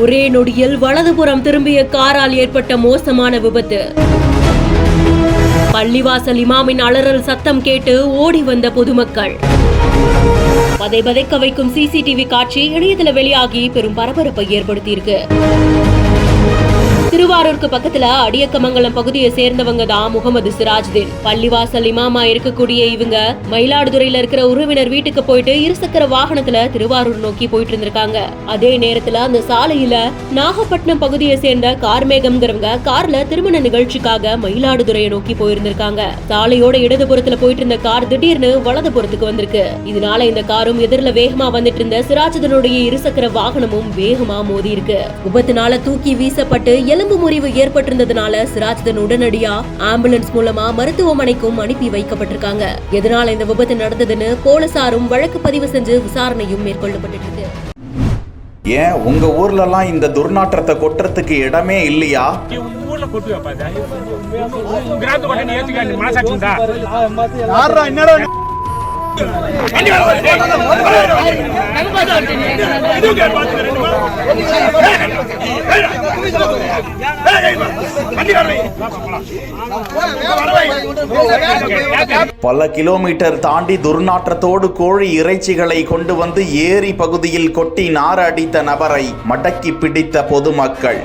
ஒரே நொடியில் வலதுபுறம் திரும்பிய காரால் ஏற்பட்ட மோசமான விபத்து. பள்ளிவாசல் இமாமின் அலறல் சத்தம் கேட்டு ஓடி வந்த பொதுமக்கள். பதைபதைக்க வைக்கும் சிசிடிவி காட்சி இணையதள வெளியாகி பெரும் பரபரப்பை ஏற்படுத்தியிருக்கு. திருவாரூருக்கு பக்கத்துல அடியக்கமங்கலம் பகுதியை சேர்ந்தவங்க தான் முகமது சிராஜுதீன். பள்ளிவாசல் இமாமா இருக்கக்கூடிய இவங்க மயிலாடுதுறையில இருக்கிற உறவினர் வீட்டுக்கு போயிட்டு இருசக்கர வாகனத்துல திருவாரூர் நோக்கி போயிட்டு இருந்திருக்காங்க. அதே நேரத்துல அந்த சாலையில நாகப்பட்டினம் பகுதியை சேர்ந்த கார்மேகம்ங்கிறவங்க கார்ல திருமண நிகழ்ச்சிக்காக மயிலாடுதுறையை நோக்கி போயிருந்திருக்காங்க. சாலையோட இடதுபுறத்துல போயிட்டு இருந்த கார் திடீர்னு வலதுபுறத்துக்கு வந்திருக்கு. இதனால இந்த காரும் எதிரில வேகமா வந்துட்டு இருந்த சிராஜுதீனுடைய இருசக்கர வாகனமும் வேகமா மோதி இருக்கு. விபத்துனால தூக்கி வீசப்பட்டு எலும்பு முறிவு ஏற்பட்டிருந்ததுனால சிராஜுதீன் உடனடியா ஆம்புலன்ஸ் மூலமா மருத்துவமனைக்கும் அனுப்பி வைக்கப்பட்டிருக்காங்க. எதனால இந்த விபத்து நடந்ததுன்னு போலீசாரும் வழக்கு பதிவு செஞ்சு விசாரணையும் மேற்கொள்ளப்பட்டு இருக்கு. ஏன் உங்க ஊர்ல எல்லாம் இந்த துர்நாற்றத்தை கொட்டுறதுக்கு இடமே இல்லையா? பல கிலோமீட்டர் தாண்டி துர்நாற்றத்தோடு கோழி இறைச்சிகளை கொண்டு வந்து ஏரி பகுதியில் கொட்டி நார அடித்த நபரை மடக்கி பிடித்த பொதுமக்கள்.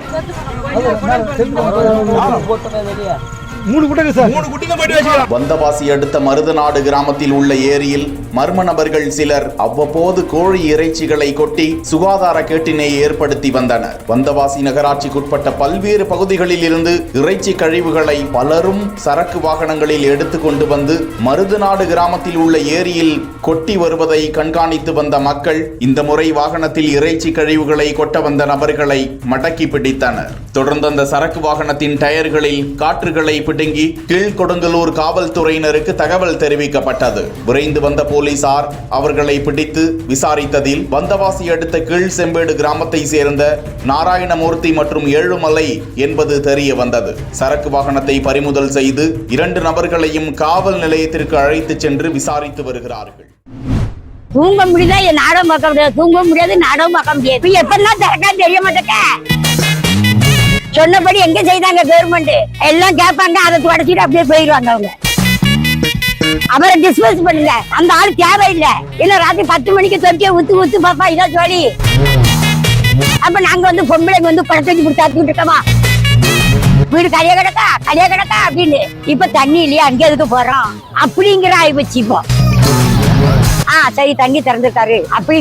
வந்தவாசி அடுத்த மருதநாடு கிராமத்தில் உள்ள ஏரியில் மர்ம நபர்கள் சிலர் அவ்வப்போது கோழி இறைச்சிகளை கொட்டி சுகாதார கேட்டினை ஏற்படுத்தி வந்தனர். வந்தவாசி நகராட்சிக்குட்பட்ட பல்வேறு பகுதிகளில் இருந்து இறைச்சி கழிவுகளை பலரும் சரக்கு வாகனங்களில் எடுத்து கொண்டு வந்து மருதநாடு கிராமத்தில் உள்ள ஏரியில் கொட்டி வருவதை கண்காணித்து வந்த மக்கள் இந்த முறை வாகனத்தில் இறைச்சி கழிவுகளை கொட்ட வந்த நபர்களை மடக்கி பிடித்தனர். தொடர்ந்து அந்த சரக்கு வாகனத்தின் டயர்களில் காற்றுகளை பிடுங்கி கீழ்கொடுங்கலூர் காவல்துறையினருக்கு தகவல் தெரிவிக்கப்பட்டது. விரைந்து வந்த போலீசார் அவர்களை பிடித்து விசாரித்ததில் வந்தவாசி அடுத்த கீழ் செம்பேடு கிராமத்தை சேர்ந்த நாராயணமூர்த்தி மற்றும் ஏழுமலை என்பது தெரிய வந்தது. சரக்கு வாகனத்தை பறிமுதல் செய்து 2 நபர்களையும் காவல் நிலையத்திற்கு அழைத்து சென்று விசாரித்து வருகிறார்கள். தூங்க முடியல, நாடகம் பார்க்க முடியாது, தூங்க முடியாது, நாடகம் பார்க்க முடியாது. எப்பெல்லாம் திறக்கா தெரிய மாட்டேங்க. சொன்னபடி எங்க செய்தாங்க கவர்மெண்ட் எல்லாம் கேட்பாங்க, அதை தொடச்சிட்டு அப்படியே போயிடுவாங்க. அவங்க அவரை டிஸ்மிஸ் பண்ணுங்க, அந்த ஆள் தேவையில்லை. இல்ல ராத்திரி 10 மணிக்கு தொட்டியை ஊத்து பாப்பா இதான் சொல்லி அப்ப நாங்க வந்து பொம்பளைங்க வந்து பழத்தை கொடுத்தாத்துட்டு இருக்கோமா, வீடு கரையா கிடக்கா அப்படின்னு. இப்ப தண்ணி இல்லையா, அங்கே எதுக்கு போறோம் அப்படிங்கிற ஆயிப்போச்சு. இப்போ சரி தண்ணி திறந்துருக்காரு அப்படி